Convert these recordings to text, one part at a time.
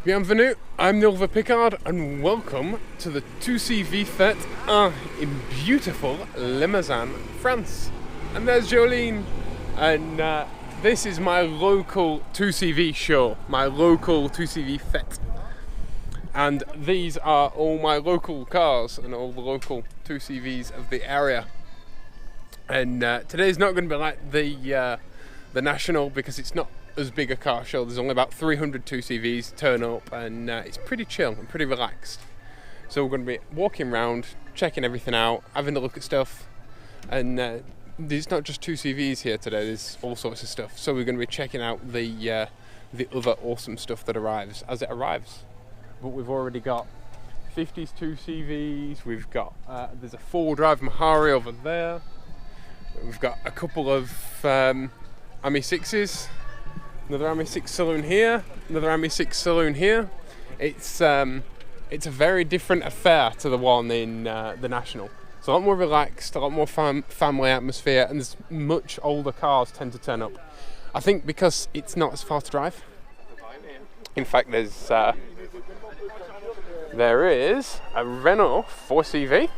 Bienvenue, I'm theoliverpickard and welcome to the 2CV Fete in beautiful Limousin, France. And there's Jolene, and this is my local 2CV show, my local 2CV Fete. And these are all my local cars and all the local 2CVs of the area. And today's not going to be like the National, because it's not as big a car show. There's only about 300 2CVs turn up, and it's pretty chill and pretty relaxed. So we're going to be walking around, checking everything out, having a look at stuff. And there's not just 2CVs here today, there's all sorts of stuff. So we're going to be checking out the other awesome stuff that arrives as it arrives. But we've already got 50s 2CVs, we've got, there's a 4-drive Mahari over there. We've got a couple of AMI 6s. Another AMI 6 saloon here, another AMI 6 saloon here. It's a very different affair to the one in the National. It's a lot more relaxed, a lot more family atmosphere, and there's much older cars tend to turn up. I think because it's not as far to drive. In fact, there is a Renault 4CV.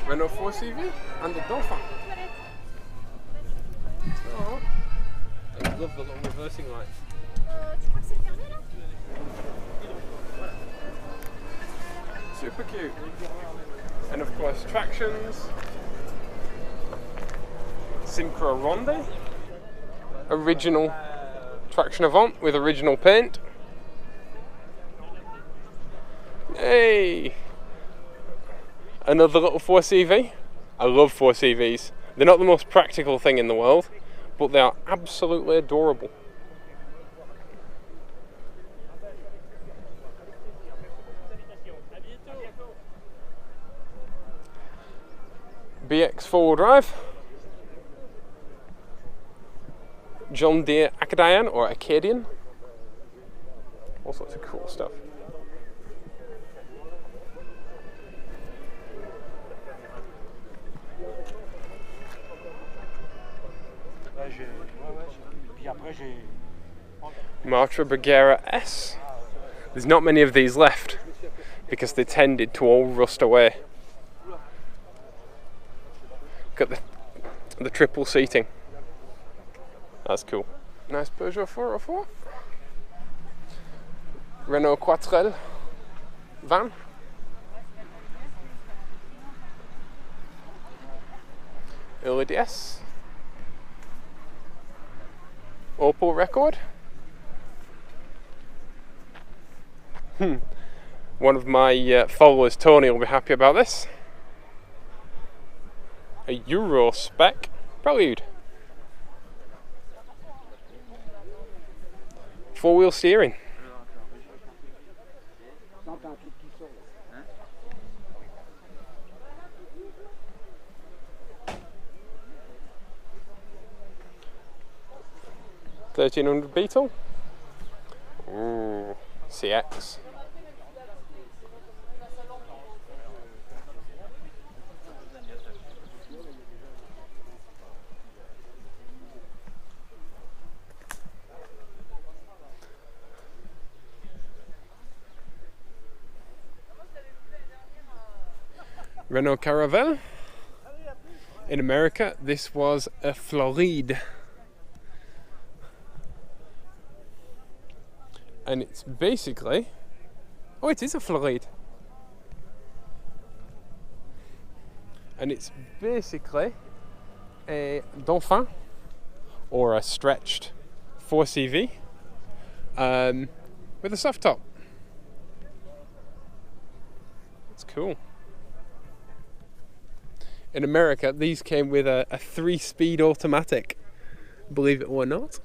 Renault 4CV and the Dauphin. Oh, I love the little reversing lights. Super cute. And of course, tractions. Synchro Ronde. Original traction Avant with original paint. Hey! Another little 4CV. I love 4CVs. They're not the most practical thing in the world, but they are absolutely adorable. BX 4-wheel drive. John Deere Acadian or Acadian. All sorts of cool stuff. Matra Bergera S. There's not many of these left because they tended to all rust away. Got the triple seating. That's cool. Nice Peugeot 404. Renault Quattrelle van. Early DS. Opel Record. One of my followers, Tony, will be happy about this. A Euro spec Prelude. 4-wheel steering. $1,300 Beetle. Ooh, CX. Renault Caravelle. In America, this was a Floride. And it's basically, oh, it is a Floride. And it's basically a Dauphin or a stretched 4CV with a soft top. It's cool. In America, these came with a 3-speed automatic, believe it or not.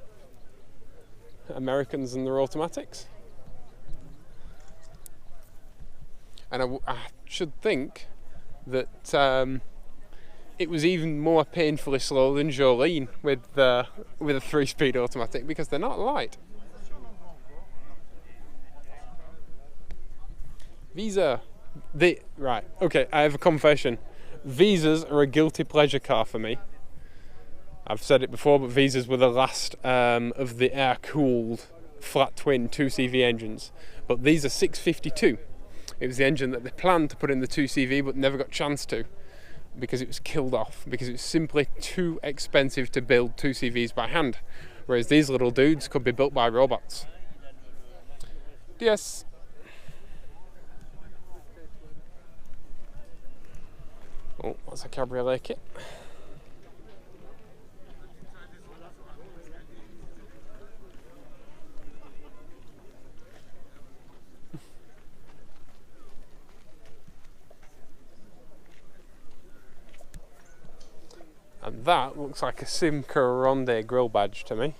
Americans and their automatics. And I should think that it was even more painfully slow than Jolene with a 3-speed automatic, because they're not light. Visa. Right, okay, I have a confession. Visas are a guilty pleasure car for me. I've said it before, but Visas were the last of the air-cooled flat twin 2CV engines, but these are 652. It was the engine that they planned to put in the 2CV but never got a chance to because it was killed off, because it was simply too expensive to build 2CVs by hand, whereas these little dudes could be built by robots. Yes. Oh, that's a cabriolet kit. And that looks like a Simca Ronde grill badge to me.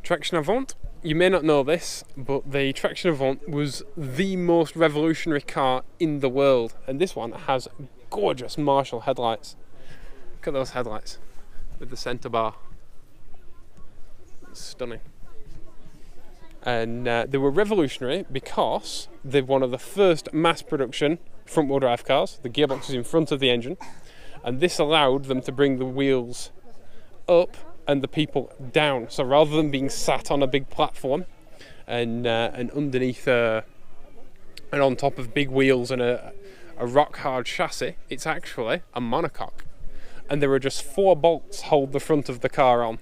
Traction Avant. You may not know this, but the Traction Avant was the most revolutionary car in the world. And this one has gorgeous Marshall headlights. Look at those headlights with the centre bar. It's stunning. And they were revolutionary because they're one of the first mass production front wheel drive cars. The gearbox is in front of the engine, and this allowed them to bring the wheels up and the people down. So rather than being sat on a big platform and underneath and on top of big wheels and a rock hard chassis, it's actually a monocoque, and there are just 4 bolts hold the front of the car on.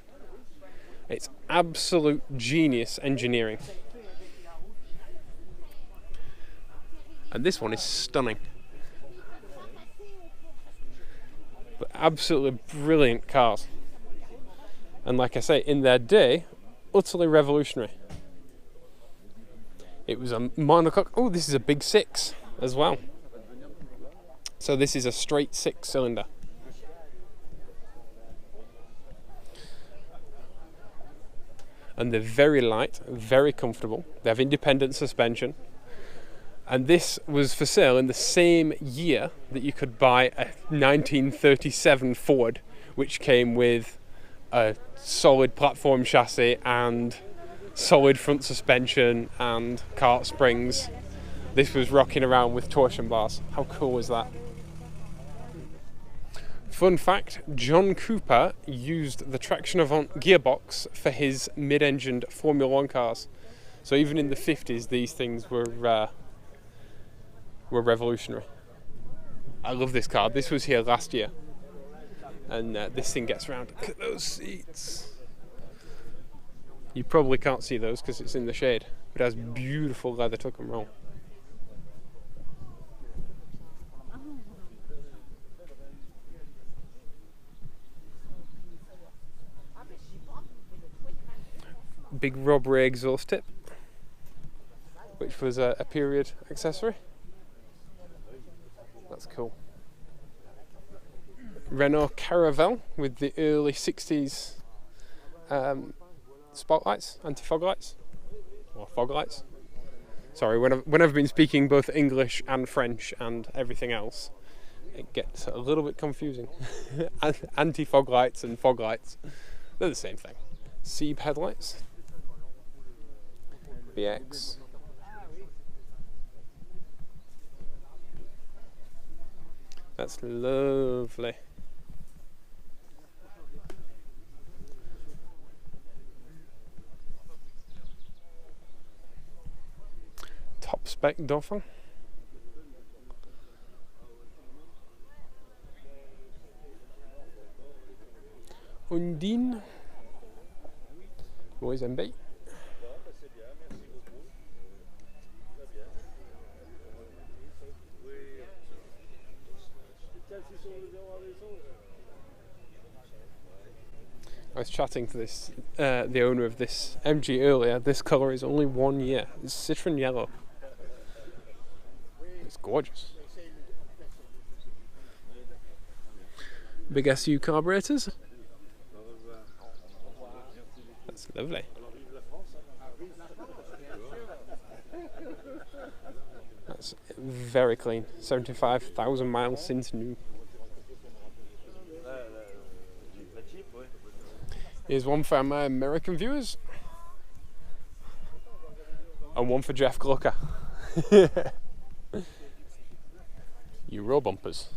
It's absolute genius engineering. And this one is stunning. But absolutely brilliant cars. And like I say, in their day, utterly revolutionary. It was a monocoque. Oh, this is a big 6 as well. So this is a straight 6-cylinder. And they're very light, very comfortable. They have independent suspension. And this was for sale in the same year that you could buy a 1937 Ford, which came with a solid platform chassis and solid front suspension and cart springs. This was rocking around with torsion bars. How cool was that? Fun fact, John Cooper used the Traction Avant gearbox for his mid-engined Formula 1 cars. So even in the 50s, these things were revolutionary. I love this car. This was here last year. And this thing gets around. Look at those seats. You probably can't see those because it's in the shade. But it has beautiful leather tuck and roll. Big Robbery exhaust tip, which was a period accessory. That's cool. Renault Caravelle with the early 60s spotlights, anti-fog lights, or fog lights. Sorry, when I've been speaking both English and French and everything else, it gets a little bit confusing. Anti-fog lights and fog lights, they're the same thing. Seeb headlights. BX. That's lovely. Top spec Dauphin. Undine. Boys and Bay. I was chatting to the owner of this MG earlier. This colour is only 1 year. It's Citroën yellow. It's gorgeous. Big SU carburetors. That's lovely. That's very clean. 75,000 miles since new. Here's one for my American viewers. And one for Jeff Glucker. Euro bumpers.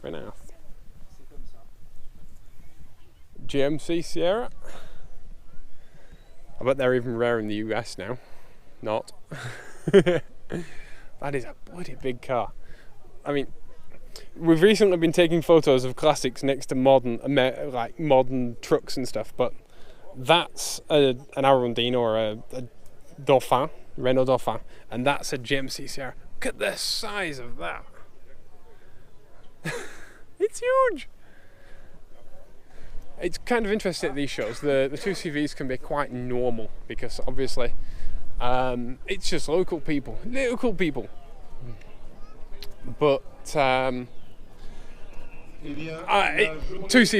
Very nice. GMC Sierra. I bet they're even rare in the US now. Not. That is a bloody big car. I mean, we've recently been taking photos of classics next to modern trucks and stuff, but that's an Arundino or a Dauphin, Renault Dauphin, and that's a GMC Sierra. Look at the size of that. It's huge. It's kind of interesting at these shows. The 2CVs can be quite normal because obviously it's just local people. But 2CV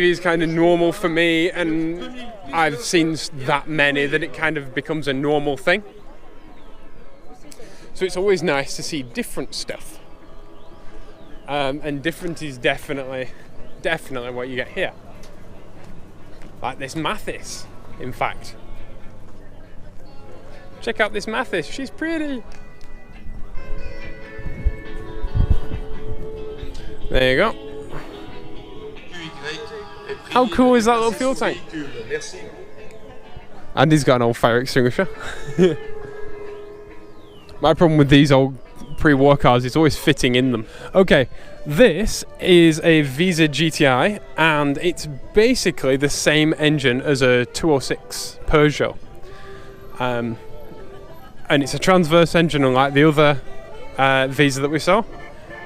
is kind of normal for me, and I've seen that many that it kind of becomes a normal thing. So it's always nice to see different stuff. And different is definitely what you get here. Like this Mathis, in fact. Check out this Mathis, she's pretty. There you go. How cool is that little fuel tank? And he's got an old fire extinguisher. My problem with these old pre-war cars is always fitting in them. Okay, this is a Visa GTI, and it's basically the same engine as a 206 Peugeot. And it's a transverse engine, unlike the other Visa that we saw.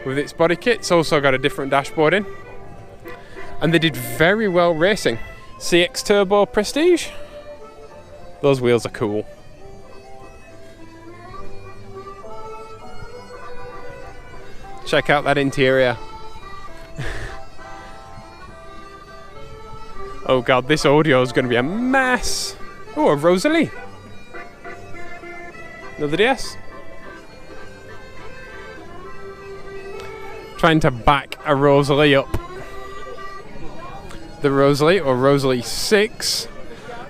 With its body kit, it's also got a different dashboard in. And they did very well racing. CX Turbo Prestige. Those wheels are cool. Check out that interior. Oh god, this audio is going to be a mess. Oh, a Rosalie. Another DS. Trying to back a Rosalie up. The Rosalie, or Rosalie 6,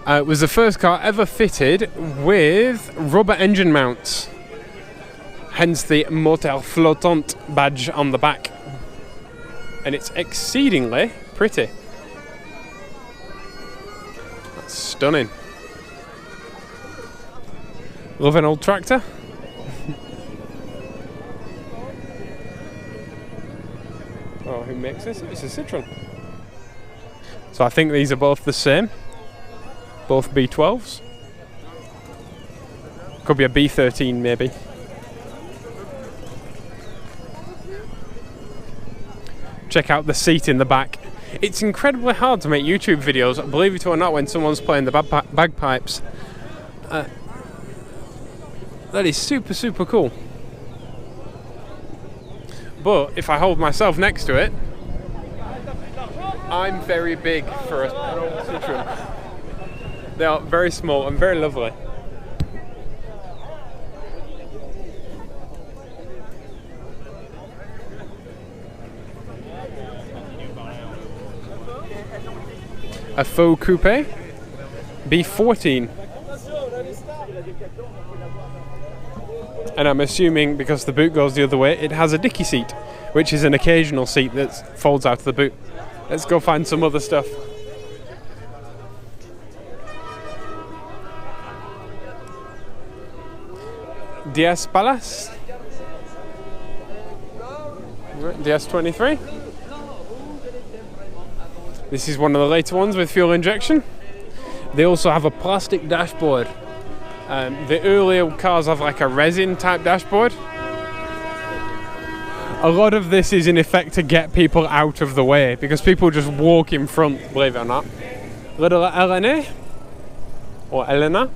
was the first car ever fitted with rubber engine mounts. Hence the Moteur Flottant badge on the back. And it's exceedingly pretty. That's stunning. Love an old tractor. Oh, who makes this? It's a Citroën. So I think these are both the same. Both B12s. Could be a B13 maybe. Check out the seat in the back. It's incredibly hard to make YouTube videos, believe it or not, when someone's playing the bagpipes. That is super, super cool. But if I hold myself next to it, I'm very big for an old Citroën. They are very small and very lovely. A faux coupe, B14. And I'm assuming because the boot goes the other way, it has a dicky seat, which is an occasional seat that folds out of the boot. Let's go find some other stuff. DS Palace. DS23. This is one of the later ones with fuel injection. They also have a plastic dashboard. The earlier cars have like a resin type dashboard. A lot of this is in effect to get people out of the way because people just walk in front, believe it or not. Little Elena or Elena.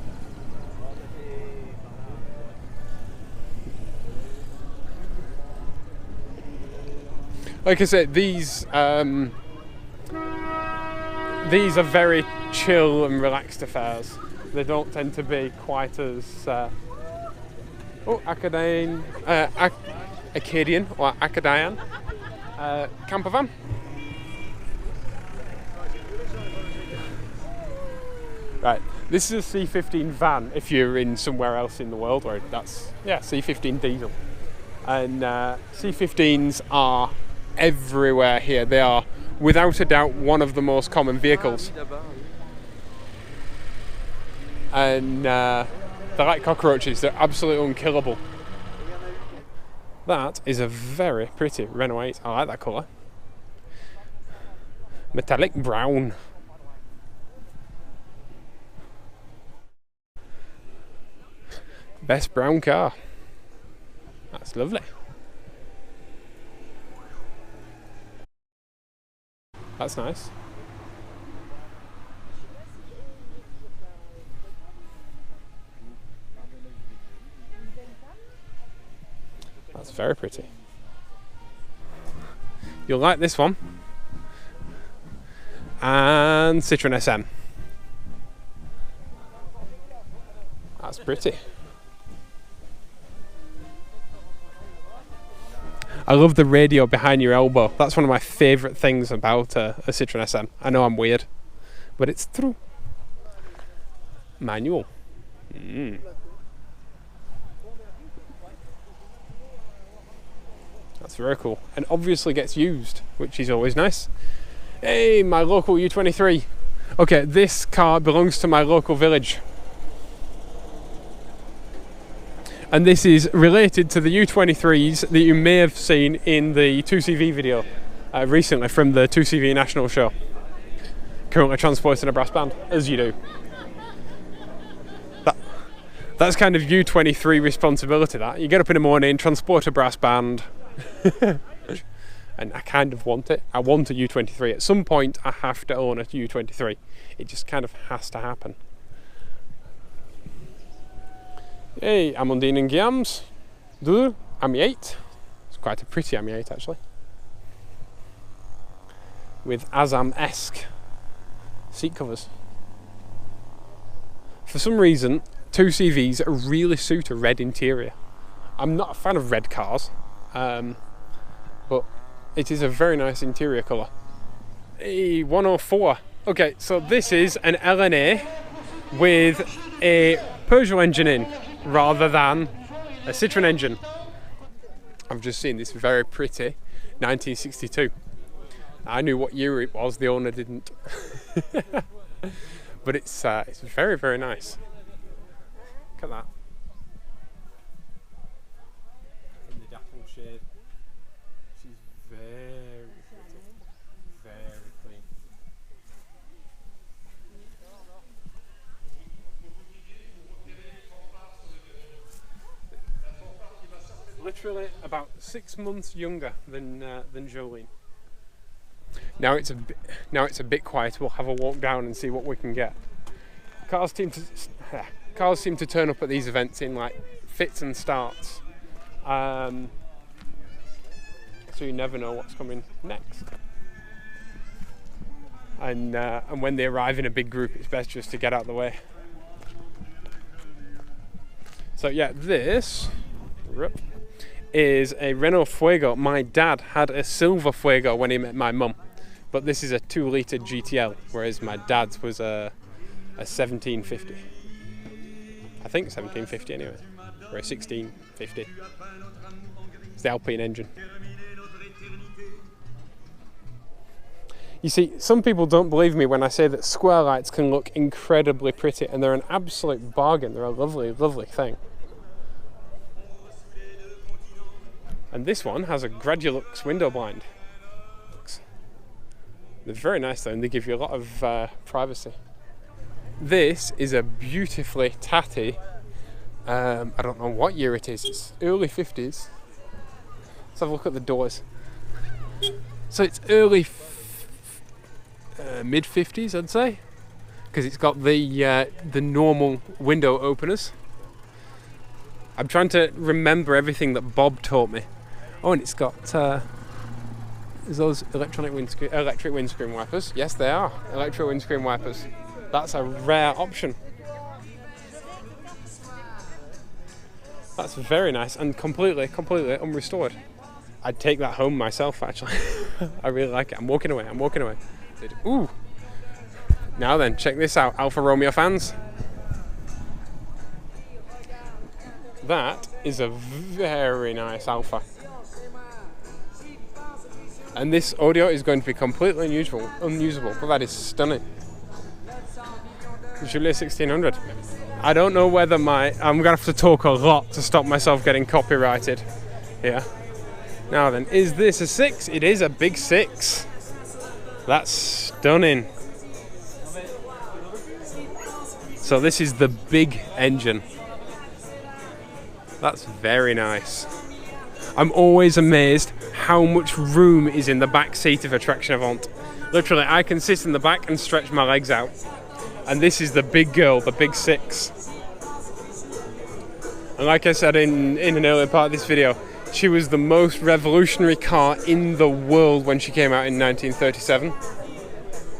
Like I said, these are very chill and relaxed affairs. They don't tend to be quite as Acadian or Acadian camper van. Right, this is a C15 van if you're in somewhere else in the world, where that's, yeah, C15 diesel. And C15s are everywhere here. They are, without a doubt, one of the most common vehicles. And they're like cockroaches, they're absolutely unkillable. That is a very pretty Renault 8, I like that colour. Metallic brown. Best brown car. That's lovely. That's nice. That's very pretty. You'll like this one. And Citroën SM. That's pretty. I love the radio behind your elbow. That's one of my favourite things about a Citroën SM. I know I'm weird, but it's true. Manual. That's very cool. And obviously gets used, which is always nice. Hey, my local U23. Okay, this car belongs to my local village. And this is related to the U23s that you may have seen in the 2CV video recently from the 2CV National Show. Currently transporting a brass band, as you do. That's kind of U23 responsibility, that. You get up in the morning, transport a brass band. And I kind of want it. I want a U23. At some point, I have to own a U23. It just kind of has to happen. Hey, Amandine and Guillaume's. Du, Ami 8. It's quite a pretty Ami 8 actually. With Azam-esque seat covers. For some reason, 2CVs really suit a red interior. I'm not a fan of red cars, but it is a very nice interior colour. Hey, 104. Okay, so this is an LNA with a Peugeot engine in, rather than a Citroën engine. I've just seen this very pretty 1962. I knew what year it was, the owner didn't. But it's very, very nice. Look at that. In the dapple shade. She's very pretty. Very clean. Literally about 6 months younger than Jolene. Now it's a bit quiet. We'll have a walk down and see what we can get. Cars seem to turn up at these events in like fits and starts, so you never know what's coming next. And when they arrive in a big group, it's best just to get out of the way. So yeah, this is a Renault Fuego. My dad had a silver Fuego when he met my mum, but this is a 2-litre GTL, whereas my dad's was a 1750. I think 1750 anyway, or a 1650. It's the Alpine engine. You see, some people don't believe me when I say that square lights can look incredibly pretty, and they're an absolute bargain. They're a lovely, lovely thing. And this one has a Gradulux window blind. They're very nice though, and they give you a lot of privacy. This is a beautifully tatty, I don't know what year it is, it's early 50s. Let's have a look at the doors. So it's early, mid 50s I'd say, because it's got the normal window openers. I'm trying to remember everything that Bob taught me. Oh, and it's got those electric windscreen wipers. Yes, they are electric windscreen wipers. That's a rare option. That's very nice and completely unrestored. I'd take that home myself, actually. I really like it. I'm walking away. Ooh, Now then, check this out, Alfa Romeo fans. That is a very nice Alfa. And this audio is going to be completely unusable, but that is stunning. Julia 1600. I don't know whether I'm going to have to talk a lot to stop myself getting copyrighted here. Now then, is this a 6? It is a big 6. That's stunning. So this is the big engine. That's very nice. I'm always amazed how much room is in the back seat of a Traction Avant. Literally, I can sit in the back and stretch my legs out. And this is the big girl, the big 6. And like I said in an earlier part of this video, she was the most revolutionary car in the world when she came out in 1937.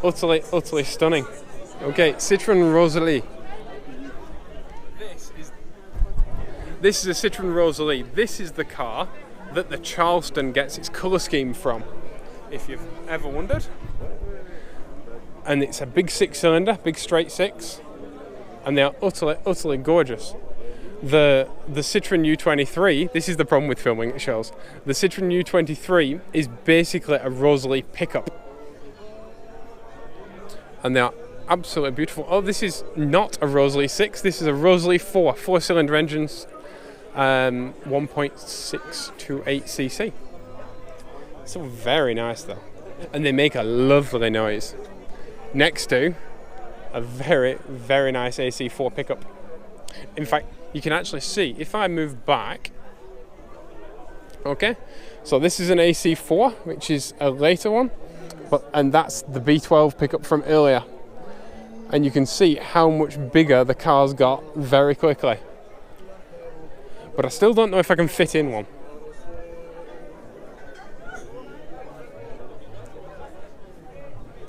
Utterly stunning. Okay, Citroën Rosalie. This is a Citroën Rosalie. This is the car that the Charleston gets its colour scheme from, if you've ever wondered. And it's a big 6-cylinder, big straight 6, and they are utterly gorgeous. The Citroën U23, this is the problem with filming, it shows. The Citroën U23 is basically a Rosalie pickup. And they are absolutely beautiful. Oh, this is not a Rosalie 6, this is a Rosalie 4, 4-cylinder engines, 1.628cc. So very nice though. And they make a lovely noise. Next to a very, very nice AC4 pickup. In fact, you can actually see, if I move back, okay, so this is an AC4, which is a later one, and that's the B12 pickup from earlier. And you can see how much bigger the car's got very quickly. But I still don't know if I can fit in one.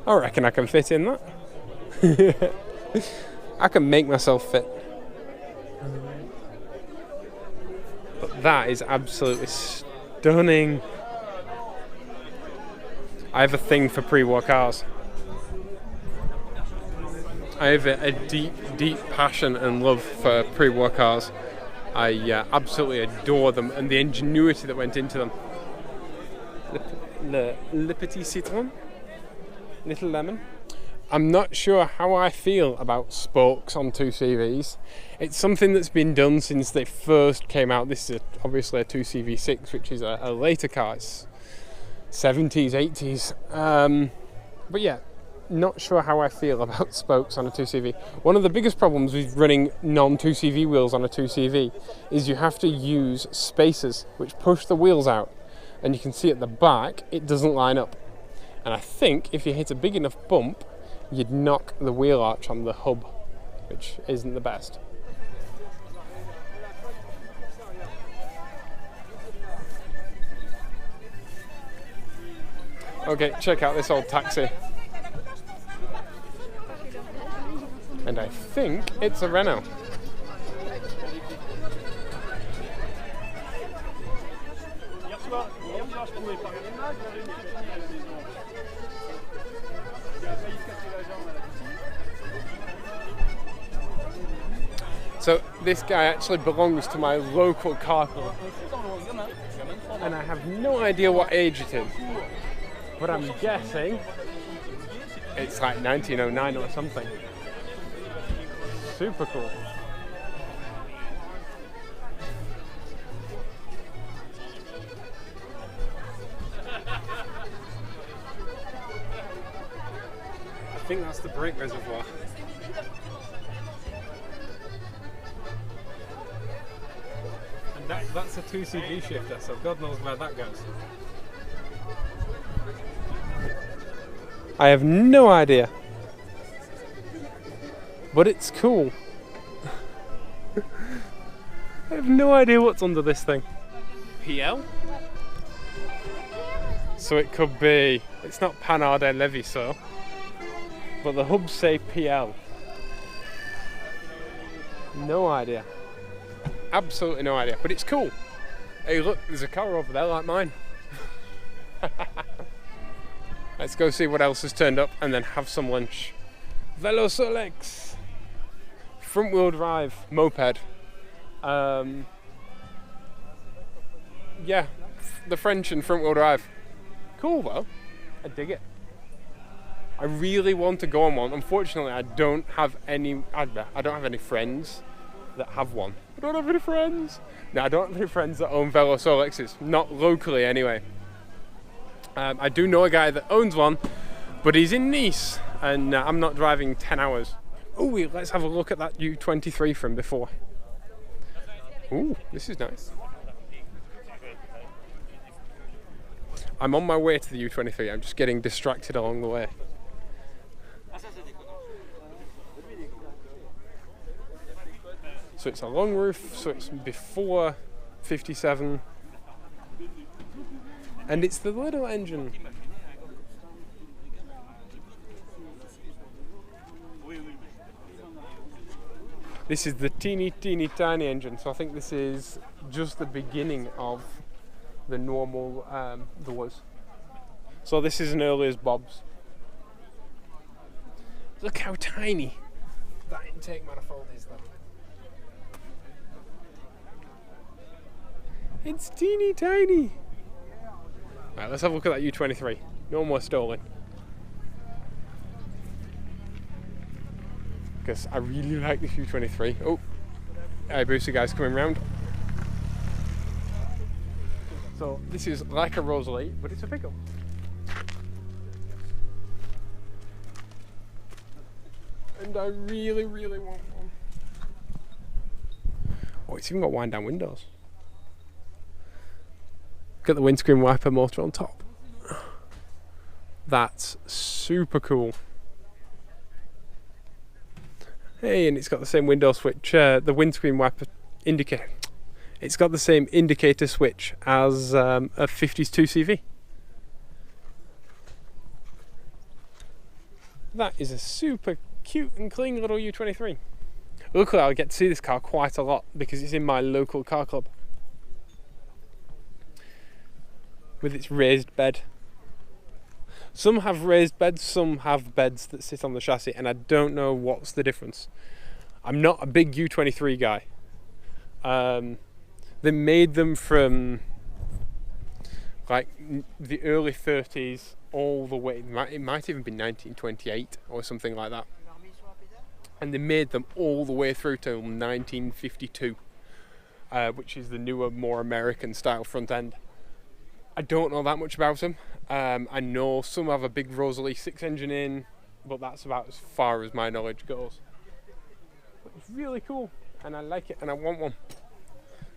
I reckon I can fit in that. I can make myself fit. But that is absolutely stunning. I have a thing for pre-war cars. I have a deep, deep passion and love for pre-war cars. I absolutely adore them and the ingenuity that went into them. Le Petit Citroën. Little Lemon. I'm not sure how I feel about spokes on 2CVs. It's something that's been done since they first came out. This is obviously a 2CV6, which is a later car. It's 70s, 80s. But yeah, not sure how I feel about spokes on a 2CV. One of the biggest problems with running non-2CV wheels on a 2CV is you have to use spacers, which push the wheels out. And you can see at the back, it doesn't line up. And I think if you hit a big enough bump, you'd knock the wheel arch on the hub, which isn't the best. Okay, check out this old taxi. And I think it's a Renault. So this guy actually belongs to my local car club, and I have no idea what age it is, but I'm guessing it's like 1909 or something. Super cool. I think that's the brake reservoir. That's a 2CV shifter, so God knows where that goes. I have no idea. But it's cool. I have no idea what's under this thing. PL? So it could be, it's not Panhard et Leviso, but the hubs say PL. No idea. Absolutely no idea, but it's cool. Hey look, there's a car over there like mine. Let's go see what else has turned up and then have some lunch. Velosolex front wheel drive moped. Yeah, the French and front wheel drive. Cool though, I dig it. I really want to go on one. Unfortunately, I don't have any friends that have one. I don't have any friends. No, I don't have any friends that own Velosolexes. Not locally anyway. I do know a guy that owns one, but he's in Nice, and I'm not driving 10 hours. Oh, let's have a look at that U23 from before. Ooh, this is nice. I'm on my way to the U23. I'm just getting distracted along the way. So it's a long roof, so it's before 57. And it's the little engine. This is the teeny tiny engine, so I think this is just the beginning of the normal doors. So this is an early as Bob's. Look how tiny that intake manifold is though. It's teeny tiny. Right, let's have a look at that U23. No more stolen. Because I really like this U23. Oh, Hayabusa guy's coming round. So this is like a Rosalie, but it's a pickup. And I really want one. Oh, it's even got wind down windows. Got the windscreen wiper motor on top. That's super cool. Hey, and it's got the same window switch, the windscreen wiper indicator. It's got the same indicator switch as a 50s 2CV. That is a super cute and clean little U23. Luckily, I get to see this car quite a lot because it's in my local car club. With its raised bed. Some have raised beds, some have beds that sit on the chassis, and I don't know what's the difference. I'm not a big U23 guy. They made them from like the early 30s all the way, it might even be 1928 or something like that. And they made them all the way through till 1952, which is the newer, more American style front end. I don't know that much about them. I know some have a big Rosalie 6 engine in, but that's about as far as my knowledge goes. But it's really cool, and I like it, and I want one.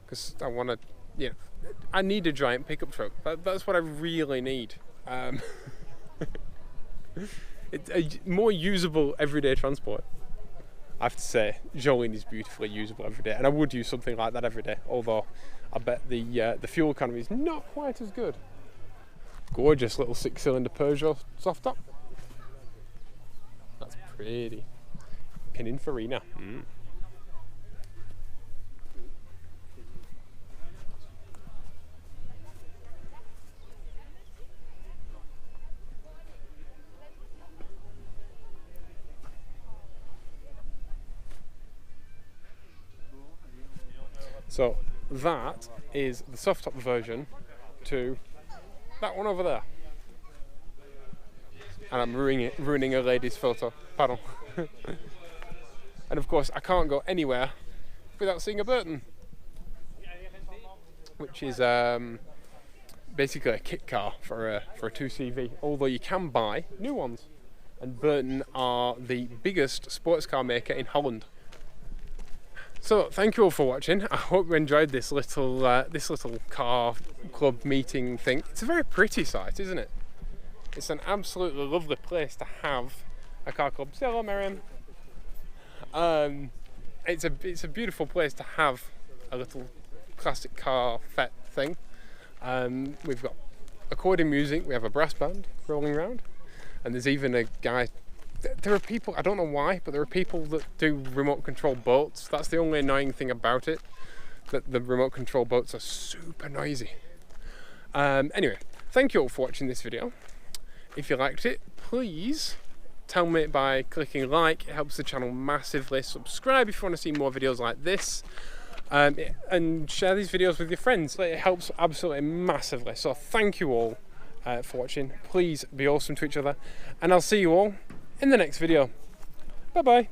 Because I want to, you know, I need a giant pickup truck. That's what I really need. It's a more usable everyday transport. I have to say, Jolene is beautifully usable every day, and I would use something like that every day. Although, I bet the fuel economy is not quite as good. Gorgeous little 6-cylinder Peugeot soft top. That's pretty. Pininfarina. So that is the soft top version to that one over there. And I'm ruining a lady's photo. Pardon. And of course I can't go anywhere without seeing a Burton, which is basically a kit car for a 2CV, although you can buy new ones. And Burton are the biggest sports car maker in Holland. So thank you all for watching. I hope you enjoyed this little car club meeting thing. It's a very pretty site, isn't it? It's an absolutely lovely place to have a car club. Say hello, Miriam. It's a beautiful place to have a little classic car fete thing. We've got accordion music. We have a brass band rolling around, and there's even a guy. There are people, I don't know why, but there are people that do remote control boats. That's the only annoying thing about it, that the remote control boats are super noisy. Anyway, thank you all for watching this video. If you liked it, please tell me by clicking like. It helps the channel massively. Subscribe if you want to see more videos like this, and share these videos with your friends. It helps absolutely massively. So thank you all for watching. Please be awesome to each other, and I'll see you all in the next video. Bye bye.